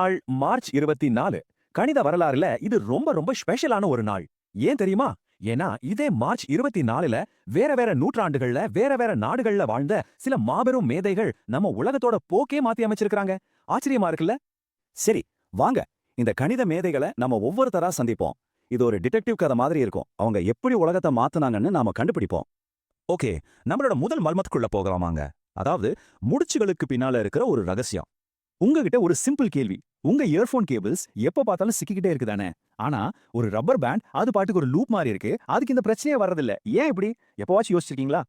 நாள் மார்ச் 24 கணித வரலாறுல இது ரொம்ப ரொம்ப ஸ்பெஷலான ஒரு நாள். ஏன் தெரியுமா? ஏன்னா இதே மார்ச் 24ல வேற வேற நூற்றாண்டுகள்ல வேற வேற நாடுகள்ல வாழ்ந்த சில மாபெரும் மேதைகள் நம்ம உலகத்தோட போக்கே மாத்தி அமைச்சிருக்காங்க. ஆச்சரியமா இருக்குல்ல? சரி, வாங்க இந்த கணித மேதைகளை நம்ம ஒவ்வொருத்தரா சந்திப்போம். இது ஒரு டிடெக்டிவ் கதை மாதிரி இருக்கும். அவங்க எப்படி உலகத்தை மாத்துனாங்கன்னு நாம கண்டுபிடிப்போம். ஓகே, நம்மளோட முதல் மர்மத்துக்குள்ள போகலாமாங்க. அதாவது முடிச்சுகளுக்கு பின்னால இருக்கிற ஒரு ரகசியம். உங்ககிட்ட ஒரு சிம்பிள் கேள்வி. உங்க இயர்போன் கேபிள்ஸ் எப்ப பார்த்தாலும் சிக்கிக்கிட்டே இருக்குதானே? ஆனா ஒரு ரப்பர் பேண்ட் அது பாட்டுக்கு ஒரு லூப் மாதிரி இருக்கு. அதுக்கு இந்த பிரச்சனையே வர்றதில்ல. ஏன் இப்படி? எப்பவாச்சும் யோசிச்சிருக்கீங்களா?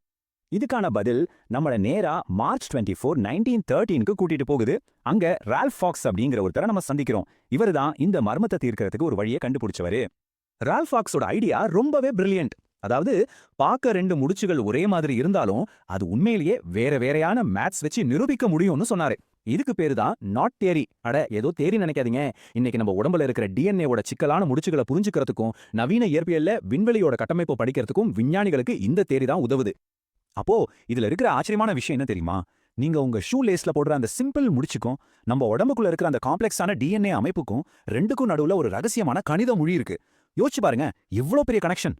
இதுக்கான பதில் நம்மள நேரா மார்ச் 24, 1913க்கு கூட்டிட்டு போகுது. அங்க ரால்ஃப் ஃபாக்ஸ் அப்படிங்கிற ஒருத்தரை நம்ம சந்திக்கிறோம். இவர் தான் இந்த மர்மத்தை தீர்க்கறதுக்கு ஒரு வழியை கண்டுபிடிச்சவரு. ரால்ஃப் ஃபாக்ஸோட ஐடியா ரொம்பவே பிரில்லியன்ட். அதாவது பார்க்க ரெண்டு முடிச்சுகள் ஒரே மாதிரி இருந்தாலும் அது உண்மையிலேயே வேற வேறையான மேத்ஸ் வச்சு நிரூபிக்க முடியும்னு சொன்னாரு. இதுக்கு பேரு தான் நாட் தியரி. அட ஏதோ தேரி நினைக்காதீங்க. இன்னைக்கு நம்ம உடம்புல இருக்கிற டிஎன்ஏவோட சிக்கலான முடிச்சுகளை புரிஞ்சுக்கிறதுக்கும் நவீன இயற்பியல்ல விண்வெளியோட கட்டமைப்பை படிக்கிறதுக்கும் விஞ்ஞானிகளுக்கு இந்த தேரி தான் உதவுது. அப்போ இதுல இருக்கிற ஆச்சரியமான விஷயம் என்ன தெரியுமா? நீங்க உங்க ஷூ லேஸ்ல போடுற அந்த சிம்பிள் முடிச்சுக்கும் நம்ம உடம்புக்குள்ள இருக்கிற அந்த காம்ப்ளெக்ஸான டிஎன்ஏ அமைப்புக்கும் ரெண்டுக்கும் நடுவுல ஒரு ரகசியமான கணித மொழி இருக்கு. யோசிச்சு பாருங்க, இவ்ளோ பெரிய கனெக்ஷன்.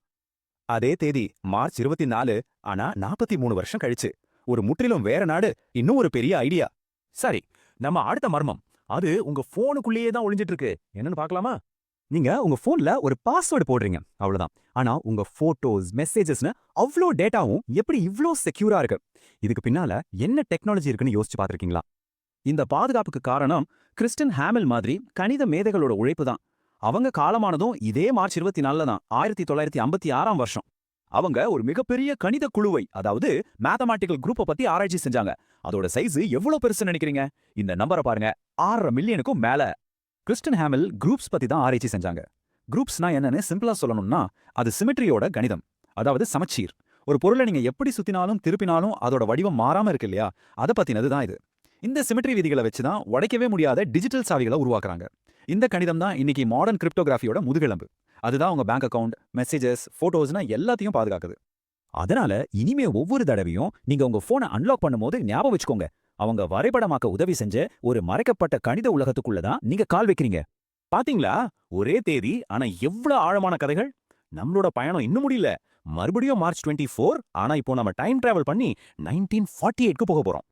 அதே தேதி மார்ச் 24, ஆனா 43 வருஷம் கழிச்சு ஒரு முற்றிலும் வேற நாடு, இன்னும் ஒரு பெரிய ஐடியா. சரி, நம்ம அடுத்த மர்மம். அது உங்க போனுக்குள்ளேயே தான் ஒளிஞ்சிட்டு இருக்கு. என்னன்னு பார்க்கலாமா? நீங்க உங்க போன்ல ஒரு பாஸ்வேர்டு போடுறீங்க, அவ்வளவுதான். ஆனா உங்க போட்டோஸ், மெசேஜஸ்னு அவ்ளோ டேட்டாவும் எப்படி இவ்ளோ செக்யூரா இருக்கு? இதுக்கு பின்னால என்ன டெக்னாலஜி இருக்குன்னு யோசிச்சு பார்த்திருக்கீங்களா? இந்த பாதுகாப்புக்கு காரணம் கிறிஸ்டன் ஹாமில் மாதிரி கணித மேதைகளோட உழைப்பு தான். அவங்க காலமானதும் இதே மார்ச் 24 தான், 1956ஆம் வருஷம். அவங்க ஒரு மிகப்பெரிய கணித குழுவை, அதாவது மேத்தமேட்டிக்கல் குரூப்பை பத்தி ஆராய்ச்சி செஞ்சாங்க. அதோட சைஸ் எவ்வளவு பெருசு நினைக்கிறீங்க? இந்த நம்பரை பாருங்க, 6.5 மில்லியனுக்கும் மேல. கிறிஸ்டன் ஹாமில் குரூப்ஸ் பத்தி தான் ஆராய்ச்சி செஞ்சாங்க. குரூப்ஸ்னா என்னன்னு சிம்பிளா சொல்லணும்னா அது சிமெட்ரியோட கணிதம், அதாவது சமச்சீர். ஒரு பொருளை நீங்க எப்படி சுத்தினாலும் திருப்பினாலும் அதோட வடிவம் மாறாம இருக்கு இல்லையா? அதை பத்தினது தான் இது. இந்த சிமெட்ரி விதிகளை வச்சு தான் உடைக்கவே முடியாத டிஜிட்டல் சாவிகளை உருவாக்குறாங்க. இந்த கணிதம் தான் இன்னைக்கு மாடர்ன் கிரிப்டோகிராஃபியோட முதுகெலும்பு. அதுதான் உங்க பேங்க் அக்கவுண்ட், மெசேஜஸ், போட்டோஸ்னா எல்லாத்தையும் பாதுகாக்குது. அதனால இனிமே ஒவ்வொரு தடவையும் நீங்க உங்க போனை அன்லாக் பண்ணும்போது ஞாபகம் வச்சுக்கோங்க, அவங்க வரைபடமாக்க உதவி செஞ்ச ஒரு மறைக்கப்பட்ட கணித உலகத்துக்குள்ள தான் நீங்க கால் வைக்கிறீங்க. பாத்தீங்களா? ஒரே தேதி, ஆனா எவ்வளவு ஆழமான கதைகள். நம்மளோட பயணம் இன்னும் முடியல. மறுபடியும் மார்ச் 24, ஆனா இப்போ நம்ம டைம் டிராவல் பண்ணி 1948க்கு போக போறோம்.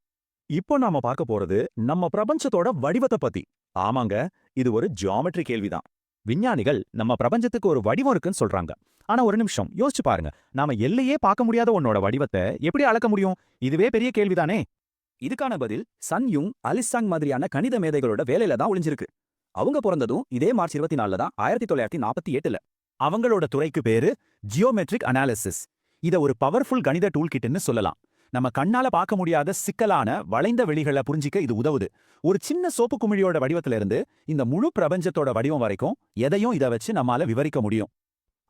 இப்போ நாம பார்க்க போறது நம்ம பிரபஞ்சத்தோட வடிவத்தை பத்தி. ஆமாங்க, இது ஒரு ஜியாமெட்ரி கேள்விதான். விஞ்ஞானிகள் நம்ம பிரபஞ்சத்துக்கு ஒரு வடிவம் இருக்குன்னு சொல்றாங்க. ஆனா ஒரு நிமிஷம் யோசிச்சு பாருங்க, நாம எல்லையே பார்க்க முடியாத உன்னோட வடிவத்தை எப்படி அளக்க முடியும்? இதுவே பெரிய கேள்விதானே. இதுக்கான பதில் சன் யுங், அலிசாங் மாதிரியான கணித மேதைகளோட வேலையில தான் ஒளிஞ்சிருக்கு. அவங்க பிறந்ததும் இதே மார்ச் 24 தான், 1948ல. அவங்களோட துறைக்கு பேரு ஜியோமெட்ரிக் அனாலிசிஸ். இத ஒரு பவர்ஃபுல் கணித டூல் கிட்னு சொல்லலாம். நம்ம கண்ணால பார்க்க முடியாத சிக்கலான வளைந்த வெளிகளை புரிஞ்சிக்க இது உதவுது. ஒரு சின்ன சோப்பு குமிழியோட வடிவத்துல இருந்து இந்த முழு பிரபஞ்சத்தோட வடிவம் வரைக்கும் எதையும் இதை வச்சு நம்மால விவரிக்க முடியும்.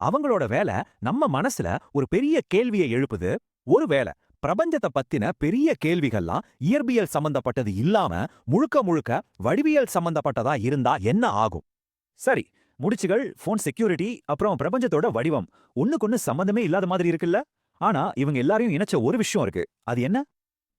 அவங்களோட வேலை நம்ம மனசுல ஒரு பெரிய கேள்வியை எழுப்புது. ஒருவேளை பிரபஞ்சத்தை பத்தின பெரிய கேள்விகள்லாம் இயற்பியல் சம்பந்தப்பட்டது இல்லாம முழுக்க முழுக்க வடிவியல் சம்பந்தப்பட்டதா இருந்தா என்ன ஆகும்? சரி, முடிச்சுகள், போன் செக்யூரிட்டி, அப்புறம் பிரபஞ்சத்தோட வடிவம் ஒண்ணுக்கொன்னு சம்பந்தமே இல்லாத மாதிரி இருக்குல்ல? ஆனா இவங்க எல்லாரையும் இணைச்ச ஒரு விஷயம் இருக்கு. அது என்ன?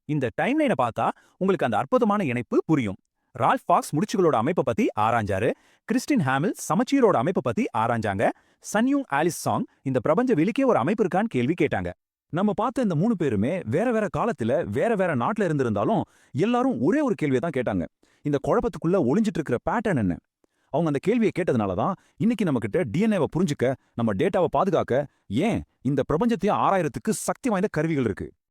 இந்த டைம்லைனை பார்த்தா உங்களுக்கு அந்த அற்புதமான இணைப்பு புரியும். ரால்ஃப் ஃபாக்ஸ் முடிச்சுகளோட அமைப்பை பத்தி ஆராய்ஞ்சாரு. கிறிஸ்டின் ஹாமில் சமச்சீரோட அமைப்பை பத்தி ஆராய்ஞ்சாங்க. சன்யூங் ஆலிசாங் இந்த பிரபஞ்ச வெளிக்கே ஒரு அமைப்பு இருக்கான்னு கேள்வி கேட்டாங்க. நம்ம பார்த்த இந்த 3 பேருமே வேற வேற காலத்துல வேற வேற நாட்டுல இருந்திருந்தாலும் எல்லாரும் ஒரே ஒரு கேள்வியை தான் கேட்டாங்க. இந்த குழப்பத்துக்குள்ள ஒளிஞ்சிட்டு இருக்கிற பேட்டர்ன் என்ன? அவங்க அந்த கேள்வியை கேட்டதுனால தான் இன்னைக்கு நம்ம கிட்ட டிஎன்ஏவை புரிஞ்சுக்க, நம்ம டேட்டாவை பாதுகாக்க, ஏன் இந்த பிரபஞ்சத்தையும் ஆராயறதுக்கு சக்தி வாய்ந்த கருவிகள் இருக்கு.